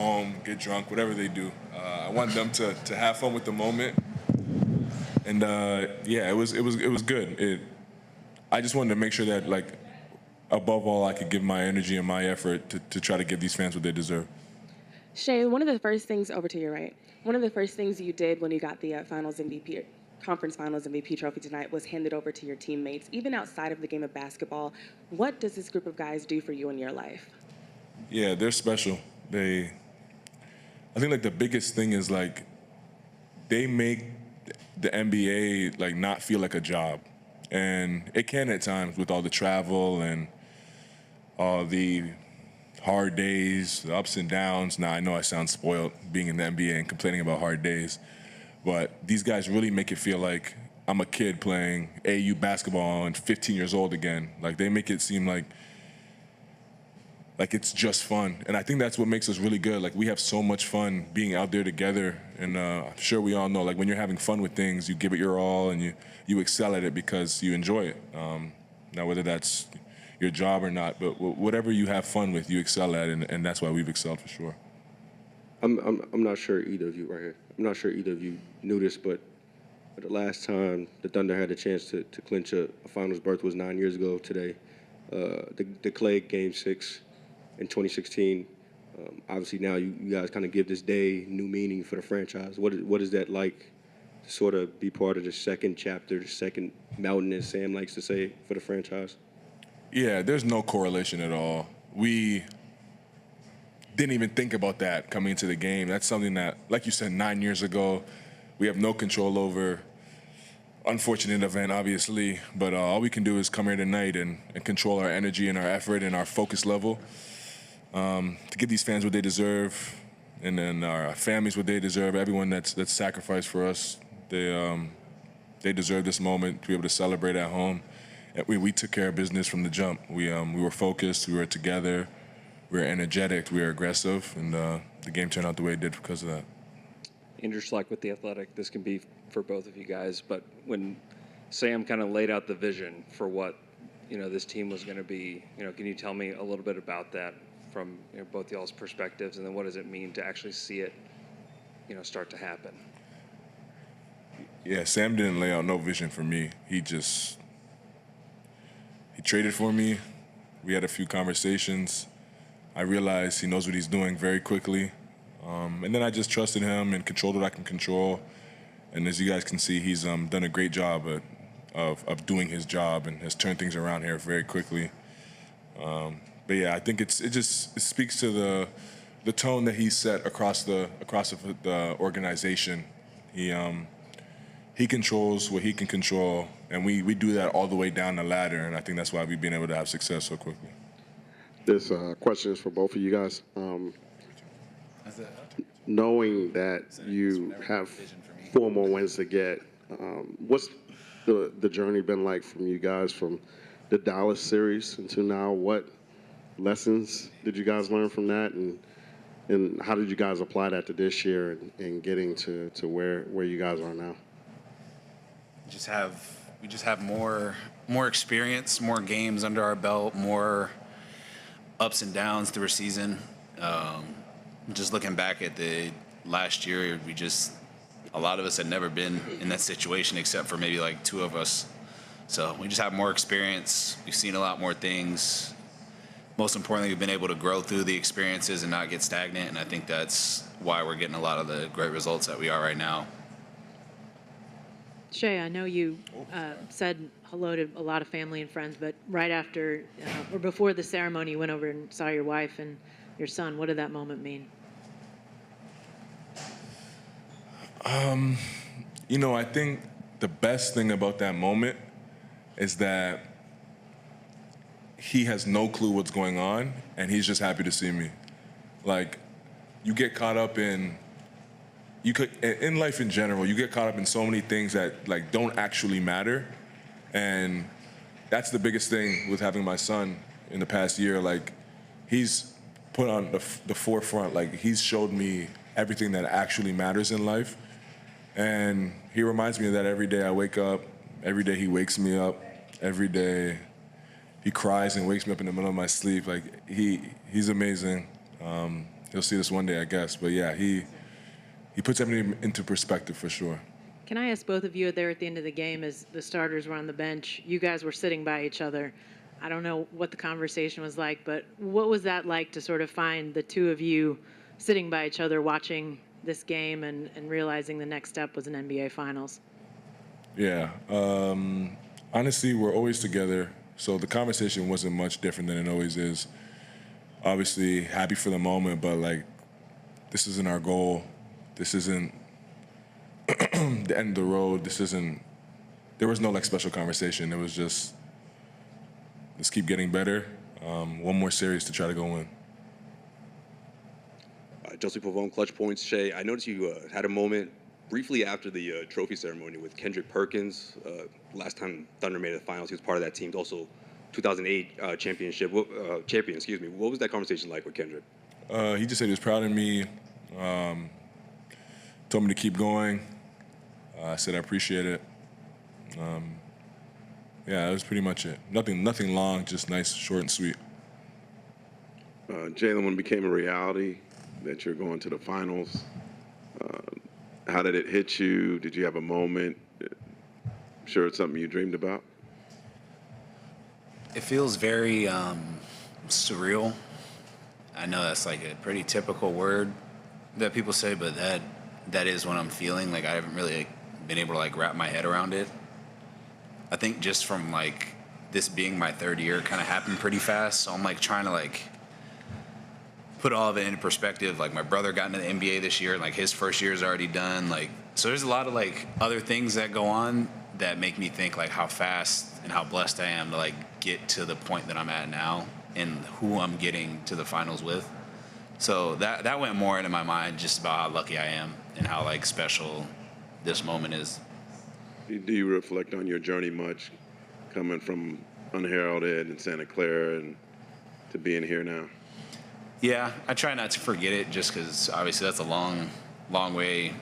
home, get drunk, whatever they do. I want them to have fun with the moment, and yeah, it was good. I just wanted to make sure that like above all, I could give my energy and my effort to try to give these fans what they deserve. Shay, one of the first things over to your right, one of the first things you did when you got the Finals MVP, Conference Finals MVP trophy tonight was hand it over to your teammates. Even outside of the game of basketball, what does this group of guys do for you in your life? Yeah, they're special. I think like the biggest thing is like they make the NBA like not feel like a job, and it can at times with all the travel and all the hard days, the ups and downs. Now I know I sound spoiled being in the NBA and complaining about hard days, but these guys really make it feel like I'm a kid playing AU basketball and 15 years old again. Like they make it seem like it's just fun, and I think that's what makes us really good. Like we have so much fun being out there together, and I'm sure we all know like when you're having fun with things, you give it your all and you excel at it because you enjoy it. Now whether that's your job or not, but whatever you have fun with, you excel at, and that's why we've excelled for sure. I'm not sure either of you right here. I'm not sure either of you knew this, but the last time the Thunder had a chance to clinch a finals berth was 9 years ago today. The Clay Game 6 in 2016. Obviously now you guys kind of give this day new meaning for the franchise. What is that like to sort of be part of the second chapter, the second mountain, as Sam likes to say, for the franchise? Yeah, there's no correlation at all. We didn't even think about that coming into the game. That's something that, like you said, 9 years ago, we have no control over. Unfortunate event, obviously, but all we can do is come here tonight and control our energy and our effort and our focus level to give these fans what they deserve, and then our families what they deserve. Everyone that's sacrificed for us, they deserve this moment to be able to celebrate at home. And we took care of business from the jump. We were focused, we were together, we were energetic, we were aggressive, and the game turned out the way it did because of that. And just like with the Athletic, this can be for both of you guys, but when Sam kind of laid out the vision for what this team was going to be, can you tell me a little bit about that from both y'all's perspectives, and then what does it mean to actually see it start to happen? Yeah, Sam didn't lay out no vision for me. He traded for me. We had a few conversations. I realized he knows what he's doing very quickly. And then I just trusted him and controlled what I can control. And as you guys can see, he's done a great job of doing his job and has turned things around here very quickly. But yeah, I think it speaks to the tone that he set across the organization. He controls what he can control, and we do that all the way down the ladder. And I think that's why we've been able to have success so quickly. This question is for both of you guys. Knowing that you have 4 more wins to get, what's the journey been like from you guys from the Dallas series until now? What lessons did you guys learn from that, and how did you guys apply that to this year and getting to where you guys are now? We just have more experience, more games under our belt, more ups and downs through a season. Just looking back at the last year, a lot of us had never been in that situation except for maybe like 2 of us. So we just have more experience. We've seen a lot more things. Most importantly, we've been able to grow through the experiences and not get stagnant. And I think that's why we're getting a lot of the great results that we are right now. Shay, I know you said hello to a lot of family and friends, but right after or before the ceremony, you went over and saw your wife and your son. What did that moment mean? I think the best thing about that moment is that he has no clue what's going on, and he's just happy to see me. Like, you get caught up in life in general, you get caught up in so many things that like don't actually matter, and that's the biggest thing with having my son in the past year. Like, he's put on the forefront. Like, he's showed me everything that actually matters in life, and he reminds me of that every day I wake up, every day he wakes me up, every day he cries and wakes me up in the middle of my sleep. Like, he's amazing. he'll see this one day, I guess. But yeah, he puts everything into perspective for sure. Can I ask both of you there at the end of the game as the starters were on the bench, you guys were sitting by each other. I don't know what the conversation was like, but what was that like to sort of find the two of you sitting by each other watching this game and realizing the next step was an NBA Finals? Yeah. Honestly, we're always together, so the conversation wasn't much different than it always is. Obviously, happy for the moment, but like, this isn't our goal. This isn't the end of the road. There was no like special conversation. It was just, let's keep getting better. One more series to try to go win. Joseph Pavone, Clutch Points. Shea, I noticed you had a moment briefly after the trophy ceremony with Kendrick Perkins. Last time Thunder made the finals, he was part of that team. Also, 2008 champion. Excuse me. What was that conversation like with Kendrick? He just said he was proud of me. Told me to keep going. I said I appreciate it. Yeah, that was pretty much it. Nothing long, just nice, short and sweet. Jalen, when it became a reality that you're going to the finals, how did it hit you? Did you have a moment? I'm sure it's something you dreamed about. It feels very surreal. I know that's like a pretty typical word that people say, but that is what I'm feeling. Like I haven't really been able to like wrap my head around it. I think just from like this being my third year kind of happened pretty fast. So I'm like trying to like put all of it into perspective. Like my brother got into the NBA this year, and like his first year is already done. Like, so there's a lot of like other things that go on that make me think like how fast and how blessed I am to like get to the point that I'm at now and who I'm getting to the finals with. So that went more into my mind just about how lucky I am and how like special this moment is. Do you reflect on your journey much, coming from unheralded in Santa Clara and to being here now? Yeah, I try not to forget it just because obviously that's a long way.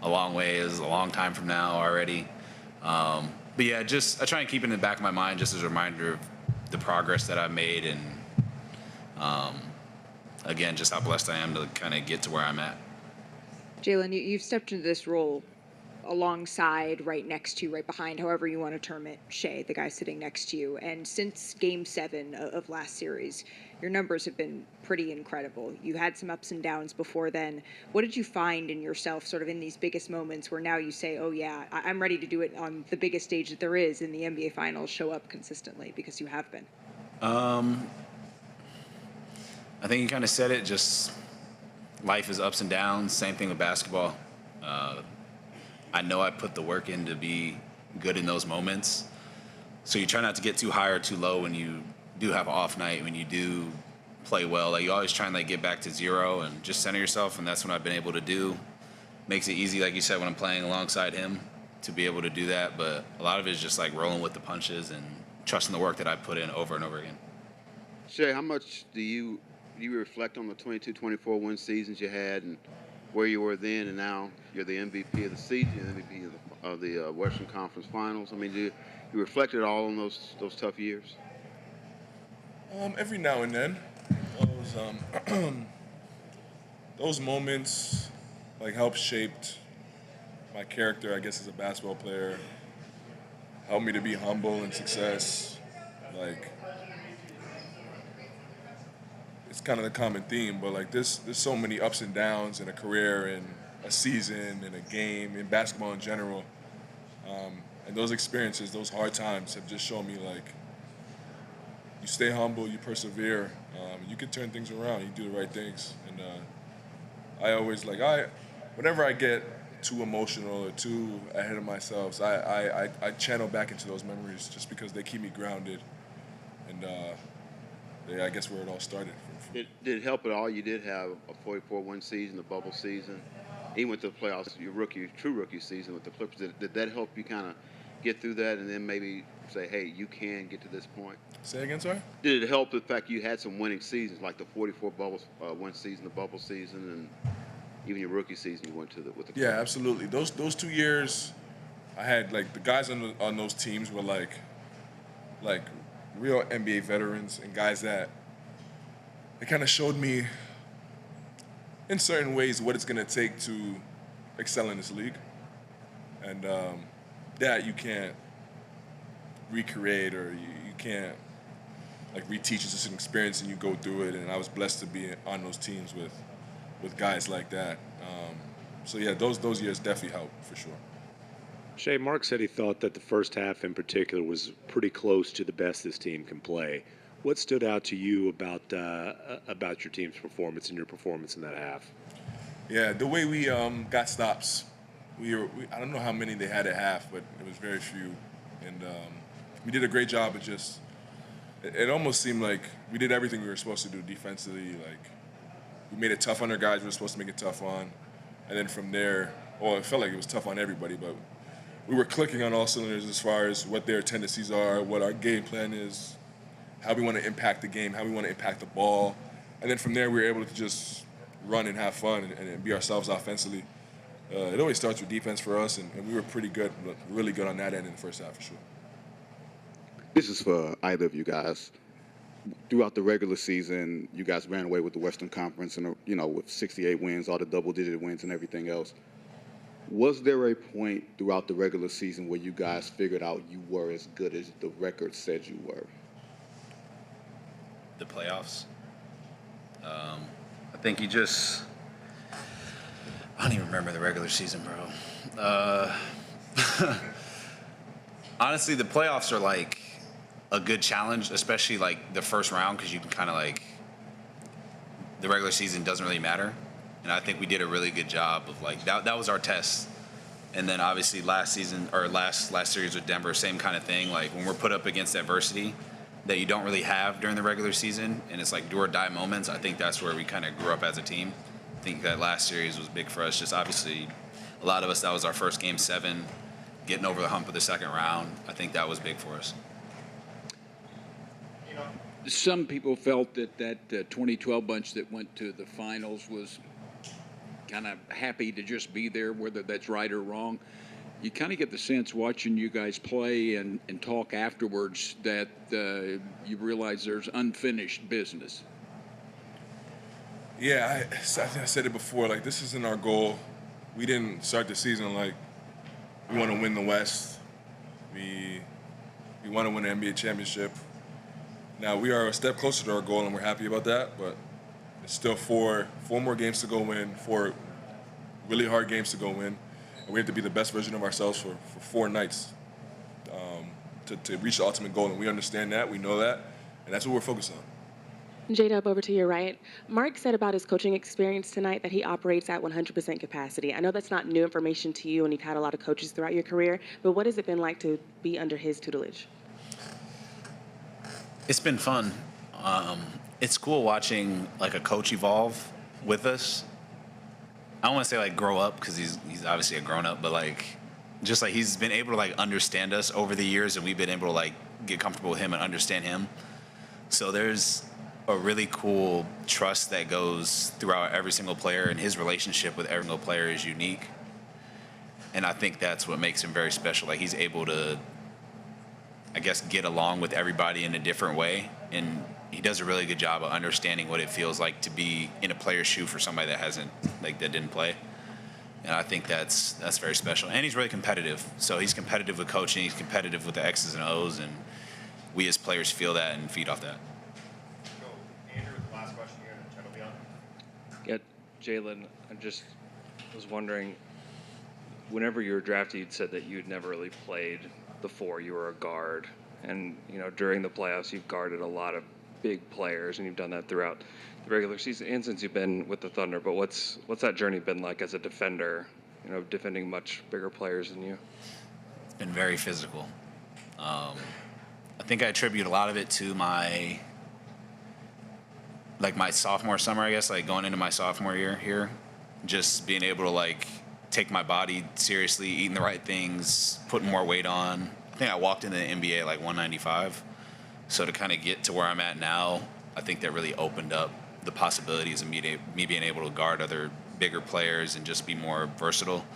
A long way is a long time from now already. But yeah, I try and keep it in the back of my mind just as a reminder of the progress that I've made and again, just how blessed I am to kind of get to where I'm at. Jalen, you've stepped into this role alongside, right next to you, right behind, however you want to term it, Shea, the guy sitting next to you. And since Game 7 of last series, your numbers have been pretty incredible. You had some ups and downs before then. What did you find in yourself sort of in these biggest moments where now you say, oh yeah, I'm ready to do it on the biggest stage that there is in the NBA Finals, show up consistently, because you have been? I think you kind of said it, just life is ups and downs. Same thing with basketball. I know I put the work in to be good in those moments. So you try not to get too high or too low when you do have an off night, when you do play well. Like you always try and like get back to zero and just center yourself, and that's what I've been able to do. Makes it easy, like you said, when I'm playing alongside him to be able to do that. But a lot of it is just like rolling with the punches and trusting the work that I put in over and over again. Shea, how much do you reflect on the 22-24 win seasons you had and where you were then, and now you're the MVP of the season, MVP of the Western Conference Finals? I mean, do you reflect it all on those tough years? Every now and then, those moments like helped shaped my character, I guess, as a basketball player. Helped me to be humble in success. Like, it's kind of the common theme, but like there's so many ups and downs in a career, in a season, in a game, in basketball in general. And those experiences, those hard times have just shown me like you stay humble, you persevere, you can turn things around, you do the right things. And I always whenever I get too emotional or too ahead of myself, I channel back into those memories just because they keep me grounded. And I guess where it all started. Did it help at all? You did have a 44-win season, the bubble season. Even with the playoffs, your true rookie season with the Clippers, did that help you kind of get through that and then maybe say, hey, you can get to this point? Say again, sorry? Did it help the fact you had some winning seasons, like the 44-win season, the bubble season, and even your rookie season you went to with the Clippers? Yeah, absolutely. Those 2 years, I had like the guys on those teams were like real NBA veterans and guys that it kind of showed me in certain ways what it's going to take to excel in this league. And that you can't recreate, or you can't like reteach. It's just an experience and you go through it. And I was blessed to be on those teams with guys like that. So yeah, those years definitely helped for sure. Shea, Mark said he thought that the first half in particular was pretty close to the best this team can play. What stood out to you about your team's performance and your performance in that half? Yeah, the way we got stops. I don't know how many they had at half, but it was very few. And we did a great job of just, it almost seemed like we did everything we were supposed to do defensively. Like, we made it tough on our guys we were supposed to make it tough on. And then from there, it felt like it was tough on everybody, but we were clicking on all cylinders as far as what their tendencies are, what our game plan is, how we want to impact the game, how we want to impact the ball. And then from there, we were able to just run and have fun and be ourselves offensively. It always starts with defense for us, and we were pretty good, really good on that end in the first half for sure. This is for either of you guys. Throughout the regular season, you guys ran away with the Western Conference, and with 68 wins, all the double-digit wins, and everything else. Was there a point throughout the regular season where you guys figured out you were as good as the record said you were? The playoffs. I think I don't even remember the regular season, bro. Honestly, the playoffs are like a good challenge, especially like the first round, because you can kind of like, the regular season doesn't really matter. And I think we did a really good job of like, that was our test. And then obviously last season, or last series with Denver, same kind of thing. Like when we're put up against adversity that you don't really have during the regular season, and it's like do or die moments, I think that's where we kind of grew up as a team. I think that last series was big for us. Just obviously, a lot of us, that was our first Game 7, getting over the hump of the second round. I think that was big for us. Some people felt that 2012 bunch that went to the finals was kind of happy to just be there, whether that's right or wrong. You kind of get the sense watching you guys play and talk afterwards that you realize there's unfinished business. Yeah, I think I said it before. Like, this isn't our goal. We didn't start the season like we want to win the West. We want to win an NBA championship. Now, we are a step closer to our goal, and we're happy about that, but it's still four more games to go win, 4 really hard games to go win, and we have to be the best version of ourselves for 4 nights to reach the ultimate goal, and we understand that, we know that, and that's what we're focused on. J-Dub, over to your right. Mark said about his coaching experience tonight that he operates at 100% capacity. I know that's not new information to you, and you've had a lot of coaches throughout your career, but what has it been like to be under his tutelage? It's been fun. It's cool watching like a coach evolve with us. I don't want to say like grow up, because he's obviously a grown up, but like just like he's been able to like understand us over the years, and we've been able to like get comfortable with him and understand him. So there's a really cool trust that goes throughout every single player, and his relationship with every single player is unique. And I think that's what makes him very special. Like he's able to, I guess, get along with everybody in a different way, and he does a really good job of understanding what it feels like to be in a player's shoe for somebody that didn't play. And I think that's very special. And he's really competitive. So he's competitive with coaching, he's competitive with the X's and O's, and we as players feel that and feed off that. Andrew, last question here, and then Chad will be on. Yeah, Jalen, I just was wondering, whenever you were drafted, you'd said that you'd never really played the 4. You were a guard, and during the playoffs, you've guarded a lot of big players, and you've done that throughout the regular season and since you've been with the Thunder. But what's that journey been like as a defender? Defending much bigger players than you. It's been very physical. I think I attribute a lot of it to my sophomore summer, I guess, like going into my sophomore year here, just being able to like take my body seriously, eating the right things, putting more weight on. I think I walked into the NBA like 195. So to kind of get to where I'm at now, I think that really opened up the possibilities of me being able to guard other bigger players and just be more versatile.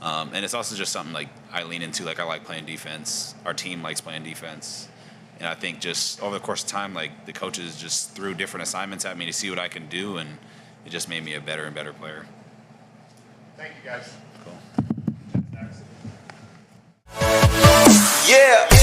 And it's also just something like I lean into. Like I like playing defense. Our team likes playing defense. And I think just over the course of time, like the coaches just threw different assignments at me to see what I can do. And it just made me a better and better player. Thank you, guys. Cool. Yeah.